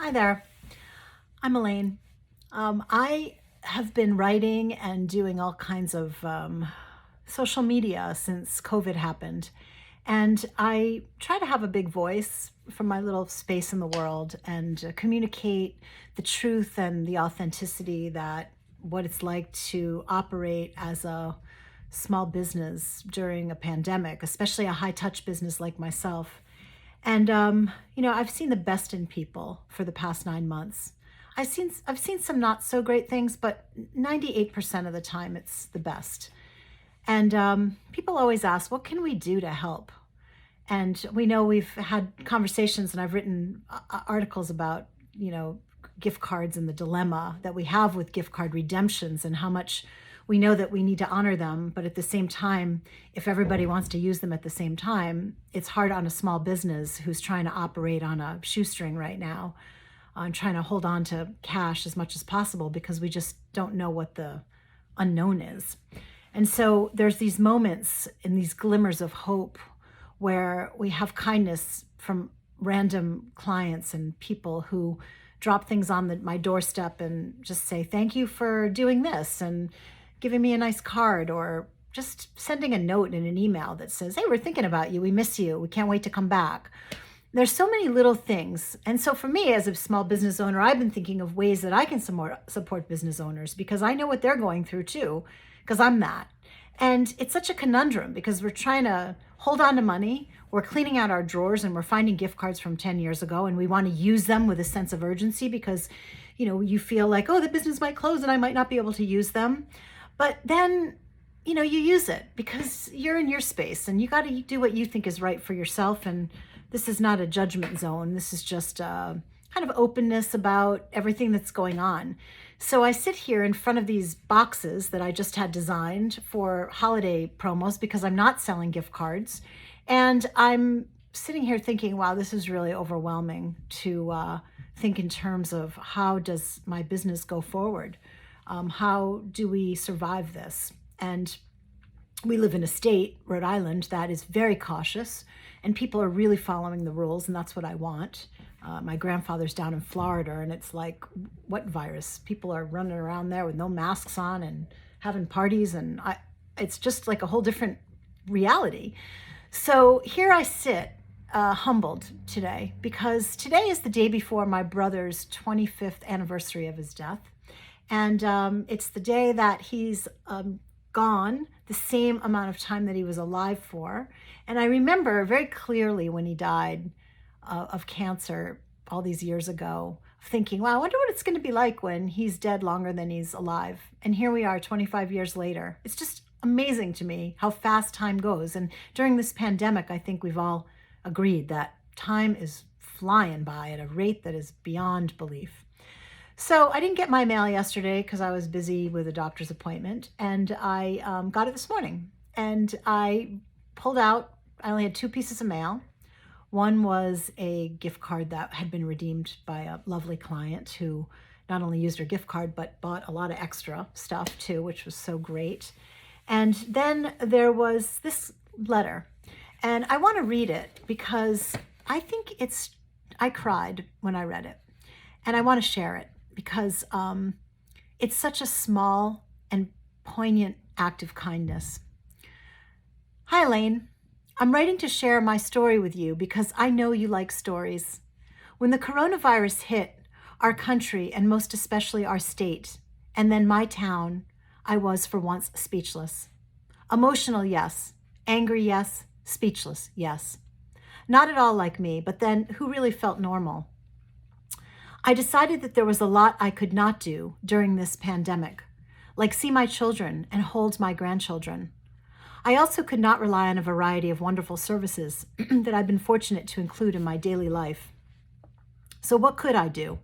Hi there. I'm Elaine. I have been writing and doing all kinds of social media since COVID happened. And I try to have a big voice from my little space in the world and communicate the truth and the authenticity that what it's like to operate as a small business during a pandemic, especially a high touch business like myself. And I've seen the best in people for the past 9 months. I've seen some not so great things, but 98% of the time it's the best. And people always ask, what can we do to help? And we know we've had conversations, and I've written articles about, gift cards and the dilemma that we have with gift card redemptions and how much we know that we need to honor them. But at the same time, if everybody wants to use them at the same time, it's hard on a small business who's trying to operate on a shoestring right now, and trying to hold on to cash as much as possible because we just don't know what the unknown is. And so there's these moments and these glimmers of hope where we have kindness from random clients and people who drop things on my doorstep and just say, thank you for doing this and giving me a nice card, or just sending a note in an email that says, hey, we're thinking about you. We miss you. We can't wait to come back. There's so many little things. And so for me as a small business owner, I've been thinking of ways that I can support business owners because I know what they're going through too, because I'm that. And it's such a conundrum because we're trying to hold on to money. We're cleaning out our drawers and we're finding gift cards from 10 years ago, and we want to use them with a sense of urgency because, you feel like, oh, the business might close and I might not be able to use them. But then, you use it because you're in your space and you got to do what you think is right for yourself. And this is not a judgment zone. This is just kind of openness about everything that's going on. So I sit here in front of these boxes that I just had designed for holiday promos because I'm not selling gift cards. And I'm sitting here thinking, wow, this is really overwhelming to think in terms of how does my business go forward? How do we survive this? And we live in a state, Rhode Island, that is very cautious, and people are really following the rules, and that's what I want. My grandfather's down in Florida, and it's like, what virus? People are running around there with no masks on and having parties, and it's just like a whole different reality. So here I sit, humbled today, because today is the day before my brother's 25th anniversary of his death. And it's the day that he's gone the same amount of time that he was alive for. And I remember very clearly when he died of cancer all these years ago, thinking, wow, I wonder what it's going to be like when he's dead longer than he's alive. And here we are 25 years later. It's just amazing to me how fast time goes. And during this pandemic, I think we've all agreed that time is flying by at a rate that is beyond belief. So I didn't get my mail yesterday because I was busy with a doctor's appointment, and I got it this morning. And I I only had two pieces of mail. One was a gift card that had been redeemed by a lovely client who not only used her gift card, but bought a lot of extra stuff too, which was so great. And then there was this letter, and I want to read it because I cried when I read it, and I want to share it because it's such a small and poignant act of kindness. Hi, Elaine. I'm writing to share my story with you because I know you like stories. When the coronavirus hit our country, and most especially our state, and then my town, I was for once speechless. Emotional, yes. Angry, yes. Speechless, yes. Not at all like me, but then who really felt normal? I decided that there was a lot I could not do during this pandemic, like see my children and hold my grandchildren. I also could not rely on a variety of wonderful services that I've been fortunate to include in my daily life. So what could I do?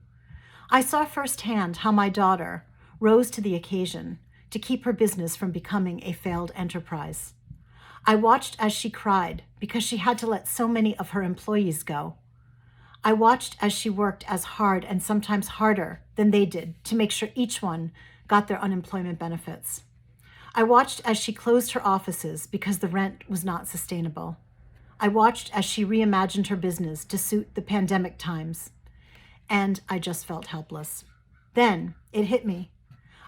I saw firsthand how my daughter rose to the occasion to keep her business from becoming a failed enterprise. I watched as she cried because she had to let so many of her employees go. I watched as she worked as hard and sometimes harder than they did to make sure each one got their unemployment benefits. I watched as she closed her offices because the rent was not sustainable. I watched as she reimagined her business to suit the pandemic times. and I just felt helpless. Then it hit me.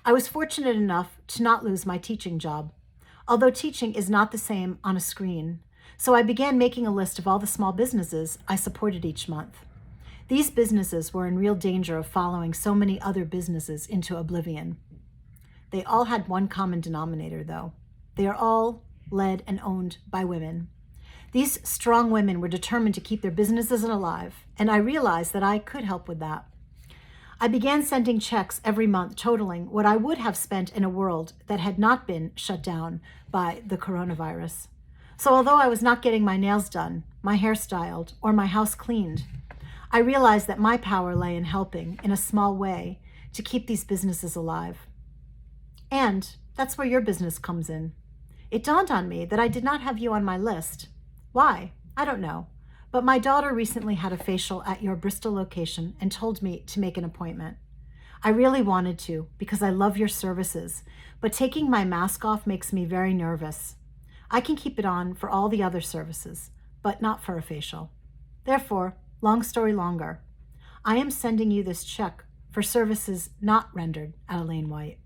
I was fortunate enough to not lose my teaching job, although teaching is not the same on a screen. So I began making a list of all the small businesses I supported each month. These businesses were in real danger of following so many other businesses into oblivion. They all had one common denominator, though. They are all led and owned by women. These strong women were determined to keep their businesses alive, and I realized that I could help with that. I began sending checks every month totaling what I would have spent in a world that had not been shut down by the coronavirus. So although I was not getting my nails done, my hair styled, or my house cleaned, I realized that my power lay in helping, in a small way, to keep these businesses alive. And that's where your business comes in. It dawned on me that I did not have you on my list. Why? I don't know. But my daughter recently had a facial at your Bristol location and told me to make an appointment. I really wanted to because I love your services, but taking my mask off makes me very nervous. I can keep it on for all the other services, but not for a facial. Therefore, long story longer, I am sending you this check for services not rendered at Elaine White.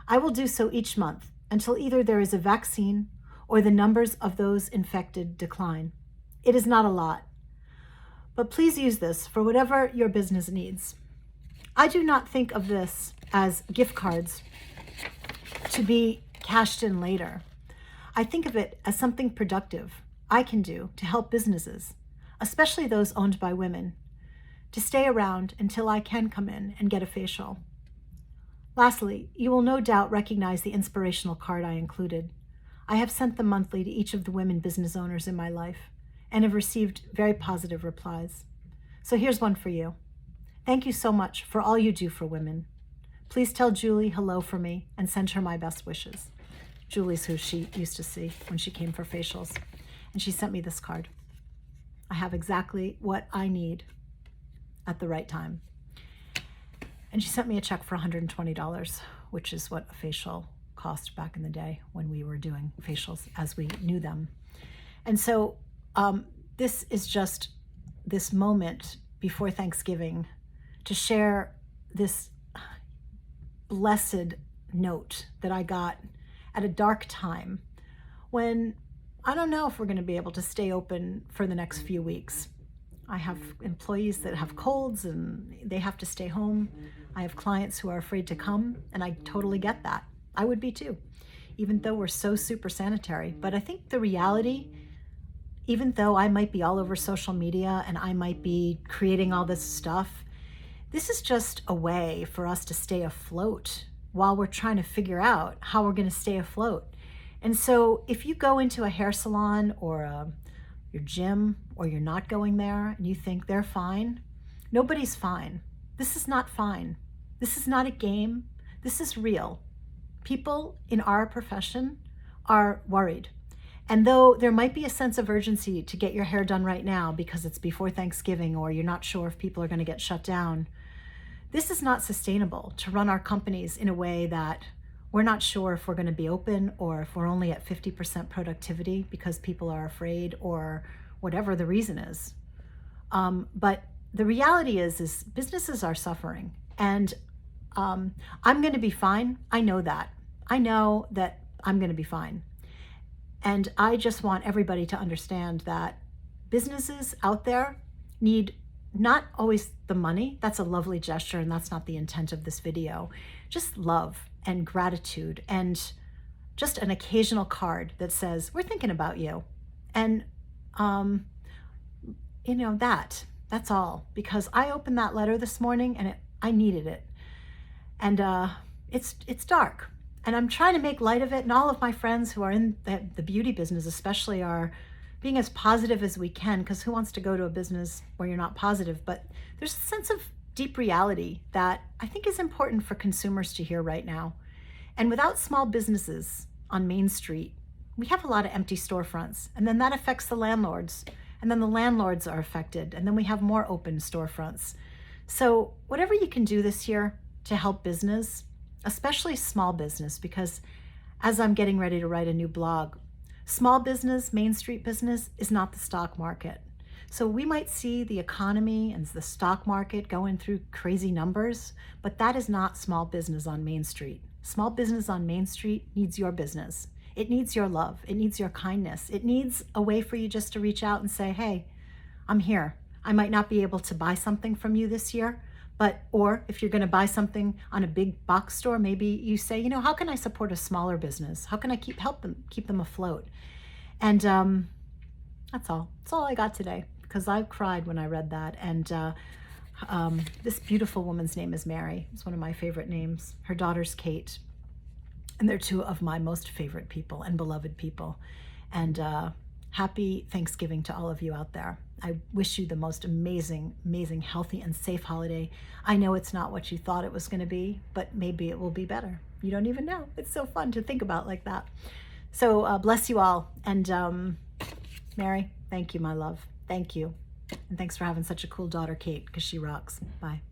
I will do so each month until either there is a vaccine or the numbers of those infected decline. It is not a lot, but please use this for whatever your business needs. I do not think of this as gift cards to be cashed in later. I think of it as something productive I can do to help businesses, especially those owned by women, to stay around until I can come in and get a facial. Lastly, you will no doubt recognize the inspirational card I included. I have sent them monthly to each of the women business owners in my life and have received very positive replies. So here's one for you. Thank you so much for all you do for women. Please tell Julie hello for me and send her my best wishes. Julie's who she used to see when she came for facials, and she sent me this card. I have exactly what I need at the right time. And she sent me a check for $120, which is what a facial cost back in the day when we were doing facials as we knew them. And so this is just this moment before Thanksgiving to share this blessed note that I got at a dark time when I don't know if we're going to be able to stay open for the next few weeks. I have employees that have colds and they have to stay home. I have clients who are afraid to come, and I totally get that. I would be too, even though we're so super sanitary. But I think the reality, even though I might be all over social media and I might be creating all this stuff, this is just a way for us to stay afloat while we're trying to figure out how we're going to stay afloat. And so if you go into a hair salon or your gym, or you're not going there and you think they're fine, nobody's fine. This is not fine. This is not a game. This is real. People in our profession are worried. And though there might be a sense of urgency to get your hair done right now because it's before Thanksgiving or you're not sure if people are going to get shut down, this is not sustainable to run our companies in a way that we're not sure if we're going to be open or if we're only at 50% productivity because people are afraid or whatever the reason is. But the reality is businesses are suffering, and I'm going to be fine. I know that. I know that I'm going to be fine. And I just want everybody to understand that businesses out there need not always the money. That's a lovely gesture, and that's not the intent of this video. Just love and gratitude and just an occasional card that says, we're thinking about you. And, that's all. Because I opened that letter this morning and I needed it. And it's dark. And I'm trying to make light of it. And all of my friends who are in the beauty business especially are being as positive as we can, because who wants to go to a business where you're not positive? But there's a sense of deep reality that I think is important for consumers to hear right now. And without small businesses on Main Street, we have a lot of empty storefronts, and then that affects the landlords, and then the landlords are affected, and then we have more open storefronts. So whatever you can do this year to help business, especially small business, because as I'm getting ready to write a new blog, small business, Main Street business is not the stock market. So we might see the economy and the stock market going through crazy numbers, but that is not small business on Main Street. Small business on Main Street needs your business. It needs your love. It needs your kindness. It needs a way for you just to reach out and say, hey, I'm here. I might not be able to buy something from you this year, but, or if you're going to buy something on a big box store, maybe you say, you know, how can I support a smaller business? How can I keep them afloat? And that's all. That's all I got today, because I cried when I read that. And this beautiful woman's name is Mary. It's one of my favorite names. Her daughter's Kate. And they're two of my most favorite people and beloved people. And happy Thanksgiving to all of you out there. I wish you the most amazing, amazing, healthy, and safe holiday. I know it's not what you thought it was going to be, but maybe it will be better. You don't even know. It's so fun to think about like that. So bless you all. And Mary, thank you, my love. Thank you. And thanks for having such a cool daughter, Kate, because she rocks. Bye.